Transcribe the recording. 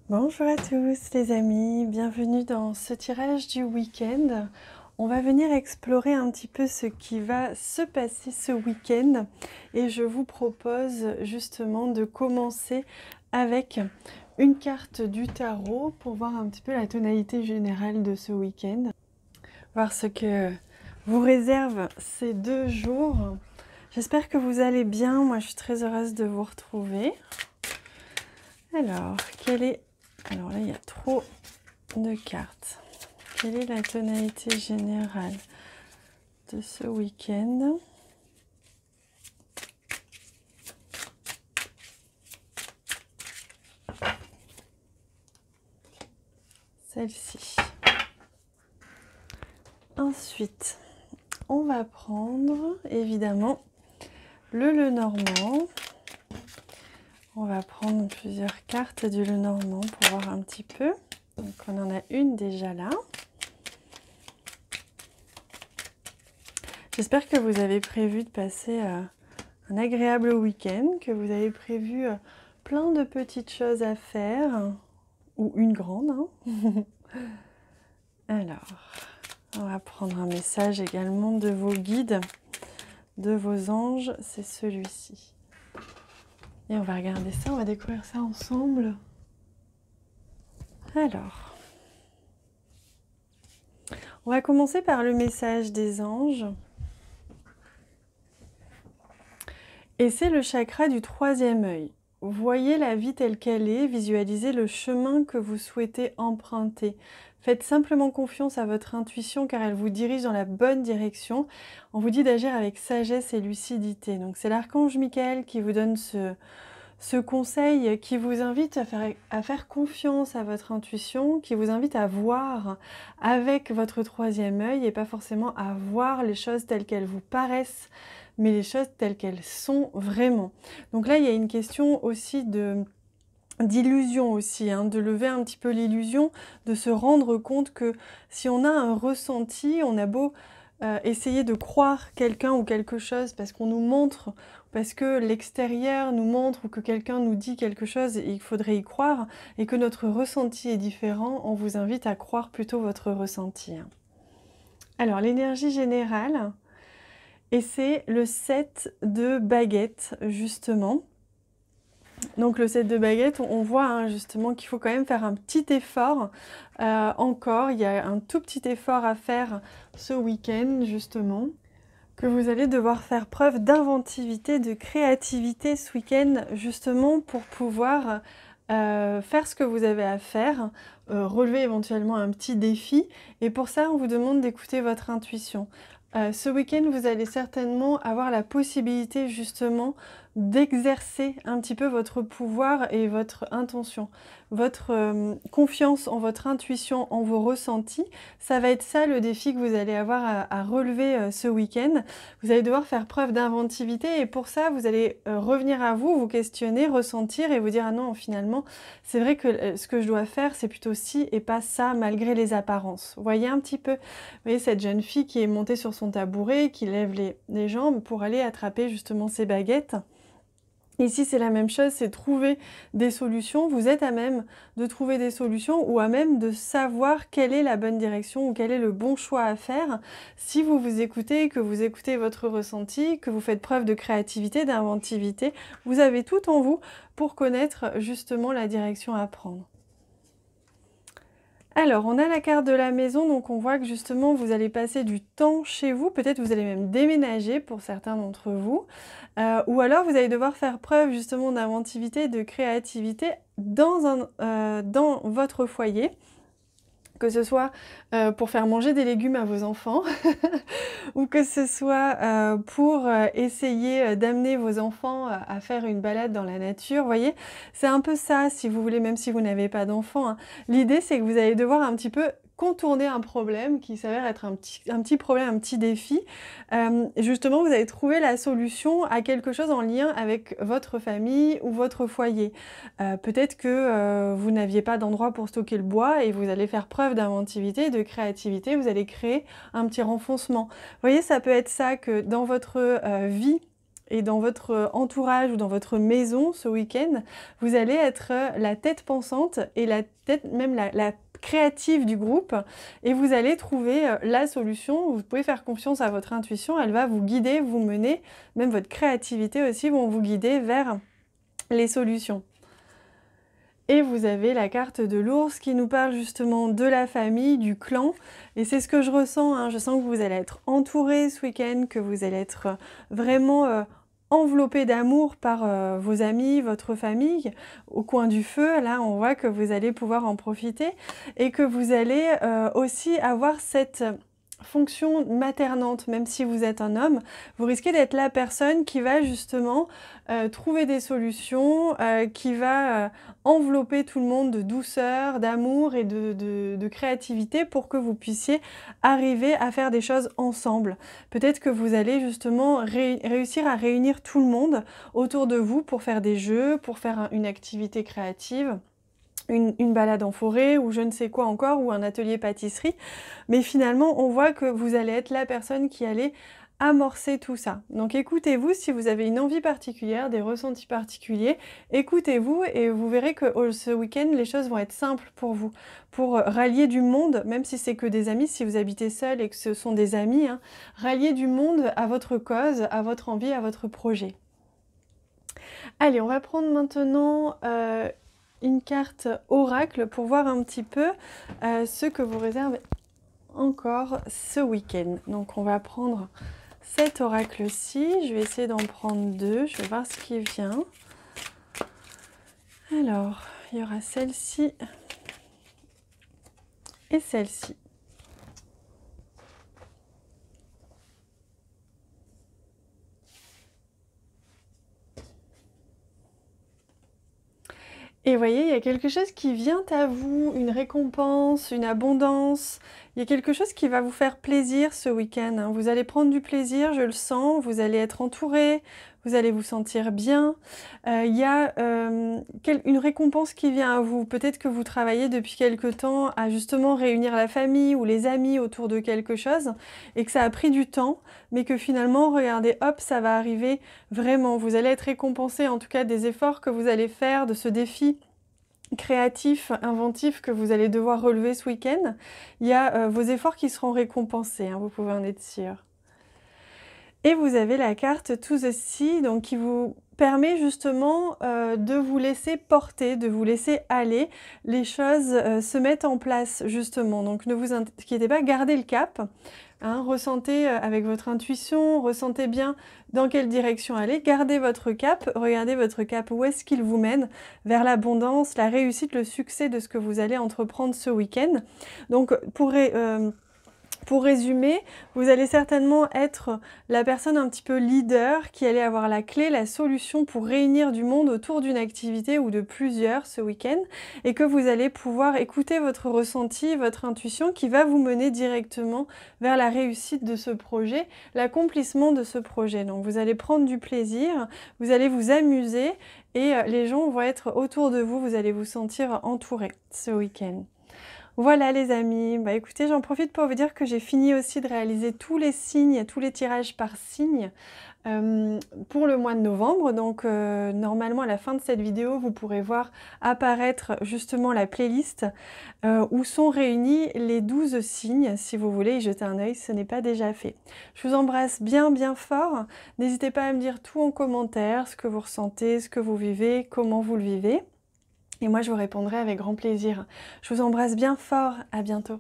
Bonjour à tous les amis, bienvenue dans ce tirage du week-end. On va venir explorer un petit peu ce qui va se passer ce week-end et je vous propose justement de commencer avec une carte du tarot pour voir un petit peu la tonalité générale de ce week-end. Voir ce que vous réserve ces 2 jours. J'espère que vous allez bien, moi je suis très heureuse de vous retrouver. Alors, alors là, il y a trop de cartes. Quelle est la tonalité générale de ce week-end? Celle-ci. Ensuite, on va prendre évidemment le Lenormand. On va prendre plusieurs cartes du Lenormand pour voir un petit peu. Donc on en a une déjà là. J'espère que vous avez prévu de passer un agréable week-end, que vous avez prévu plein de petites choses à faire, ou une grande. Hein. Alors, on va prendre un message également de vos guides, de vos anges, c'est celui-ci. Et on va regarder ça, on va découvrir ça ensemble. Alors, on va commencer par le message des anges. Et c'est le chakra du 3e œil. Voyez la vie telle qu'elle est, visualisez le chemin que vous souhaitez emprunter. Faites simplement confiance à votre intuition car elle vous dirige dans la bonne direction. On vous dit d'agir avec sagesse et lucidité. Donc c'est l'archange Michael qui vous donne ce conseil, qui vous invite à faire confiance à votre intuition, qui vous invite à voir avec votre 3e œil et pas forcément à voir les choses telles qu'elles vous paraissent, mais les choses telles qu'elles sont vraiment. Donc là, il y a une question aussi d'illusion aussi, hein, de lever un petit peu l'illusion, de se rendre compte que si on a un ressenti, on a beau essayer de croire quelqu'un ou quelque chose parce qu'on nous montre, parce que l'extérieur nous montre ou que quelqu'un nous dit quelque chose et il faudrait y croire, et que notre ressenti est différent, on vous invite à croire plutôt votre ressenti. Alors l'énergie générale, et c'est le 7 de baguette justement. Donc le 7 de baguette, on voit hein, justement qu'il faut quand même faire un petit effort encore. Il y a un tout petit effort à faire ce week-end justement, que vous allez devoir faire preuve d'inventivité, de créativité ce week-end justement pour pouvoir faire ce que vous avez à faire, relever éventuellement un petit défi. Et pour ça, on vous demande d'écouter votre intuition. Ce week-end, vous allez certainement avoir la possibilité justement d'exercer un petit peu votre pouvoir et votre intention, votre confiance en votre intuition, en vos ressentis. Ça va être ça le défi que vous allez avoir à relever ce week-end. Vous allez devoir faire preuve d'inventivité et pour ça, vous allez revenir à vous, vous questionner, ressentir et vous dire « Ah non, finalement, c'est vrai que ce que je dois faire, c'est plutôt ci et pas ça, malgré les apparences. » Vous voyez un petit peu, vous voyez cette jeune fille qui est montée sur son tabouret, qui lève les jambes pour aller attraper justement ses baguettes. Ici, c'est la même chose, c'est trouver des solutions. Vous êtes à même de trouver des solutions ou à même de savoir quelle est la bonne direction ou quel est le bon choix à faire. Si vous vous écoutez, que vous écoutez votre ressenti, que vous faites preuve de créativité, d'inventivité, vous avez tout en vous pour connaître justement la direction à prendre. Alors, on a la carte de la maison, donc on voit que justement vous allez passer du temps chez vous, peut-être vous allez même déménager pour certains d'entre vous, ou alors vous allez devoir faire preuve justement d'inventivité, de créativité dans votre foyer, que ce soit pour faire manger des légumes à vos enfants, ou que ce soit pour essayer d'amener vos enfants à faire une balade dans la nature. Vous voyez, c'est un peu ça, si vous voulez, même si vous n'avez pas d'enfants. Hein. L'idée, c'est que vous allez devoir un petit peu contourner un problème qui s'avère être un petit problème, un petit défi. Justement, vous allez trouver la solution à quelque chose en lien avec votre famille ou votre foyer. Peut-être que vous n'aviez pas d'endroit pour stocker le bois et vous allez faire preuve d'inventivité, de créativité, vous allez créer un petit renfoncement. Vous voyez, ça peut être ça que dans votre vie et dans votre entourage ou dans votre maison ce week-end, vous allez être la tête pensante et la tête, même la créative du groupe, et vous allez trouver la solution. Vous pouvez faire confiance à votre intuition, elle va vous guider, vous mener, même votre créativité aussi vont vous guider vers les solutions. Et vous avez la carte de l'ours qui nous parle justement de la famille, du clan. Et c'est ce que je ressens, hein. Je sens que vous allez être entouré ce week-end, que vous allez être vraiment enveloppé d'amour par vos amis, votre famille, au coin du feu. Là, on voit que vous allez pouvoir en profiter et que vous allez aussi avoir cette fonction maternante. Même si vous êtes un homme, vous risquez d'être la personne qui va justement trouver des solutions, qui va envelopper tout le monde de douceur, d'amour et de créativité pour que vous puissiez arriver à faire des choses ensemble. Peut-être que vous allez justement réussir à réunir tout le monde autour de vous pour faire des jeux, pour faire une activité créative. Une balade en forêt ou je ne sais quoi encore, ou un atelier pâtisserie. Mais finalement, on voit que vous allez être la personne qui allait amorcer tout ça. Donc écoutez-vous, si vous avez une envie particulière, des ressentis particuliers, écoutez-vous et vous verrez que ce week-end, les choses vont être simples pour vous. Pour rallier du monde, même si c'est que des amis, si vous habitez seul et que ce sont des amis, hein, rallier du monde à votre cause, à votre envie, à votre projet. Allez, on va prendre maintenant une carte oracle pour voir un petit peu ce que vous réserve encore ce week-end. Donc on va prendre cet oracle-ci, je vais essayer d'en prendre deux, je vais voir ce qui vient. Alors, il y aura celle-ci et celle-ci. Et vous voyez, il y a quelque chose qui vient à vous, une récompense, une abondance. Il y a quelque chose qui va vous faire plaisir ce week-end, hein. Vous allez prendre du plaisir, je le sens, vous allez être entouré, vous allez vous sentir bien. Il y a une récompense qui vient à vous. Peut-être que vous travaillez depuis quelque temps à justement réunir la famille ou les amis autour de quelque chose et que ça a pris du temps, mais que finalement, regardez, hop, ça va arriver vraiment. Vous allez être récompensé en tout cas des efforts que vous allez faire, de ce défi créatif, inventif que vous allez devoir relever ce week-end. Il y a vos efforts qui seront récompensés, hein, vous pouvez en être sûr. Et vous avez la carte To the Sea, donc qui vous permet justement de vous laisser porter, de vous laisser aller. Les choses se mettent en place justement, donc ne vous inquiétez pas, gardez le cap. Hein, ressentez avec votre intuition, ressentez bien dans quelle direction aller, gardez votre cap, regardez votre cap, où est-ce qu'il vous mène, vers l'abondance, la réussite, le succès de ce que vous allez entreprendre ce week-end. Donc pour résumer, vous allez certainement être la personne un petit peu leader qui allait avoir la clé, la solution pour réunir du monde autour d'une activité ou de plusieurs ce week-end, et que vous allez pouvoir écouter votre ressenti, votre intuition qui va vous mener directement vers la réussite de ce projet, l'accomplissement de ce projet. Donc vous allez prendre du plaisir, vous allez vous amuser et les gens vont être autour de vous, vous allez vous sentir entouré ce week-end. Voilà les amis, bah écoutez, j'en profite pour vous dire que j'ai fini aussi de réaliser tous les signes, tous les tirages par signe pour le mois de novembre. Donc normalement à la fin de cette vidéo, vous pourrez voir apparaître justement la playlist où sont réunis les 12 signes. Si vous voulez y jeter un œil, ce n'est pas déjà fait. Je vous embrasse bien bien fort. N'hésitez pas à me dire tout en commentaire, ce que vous ressentez, ce que vous vivez, comment vous le vivez. Et moi, je vous répondrai avec grand plaisir. Je vous embrasse bien fort. À bientôt.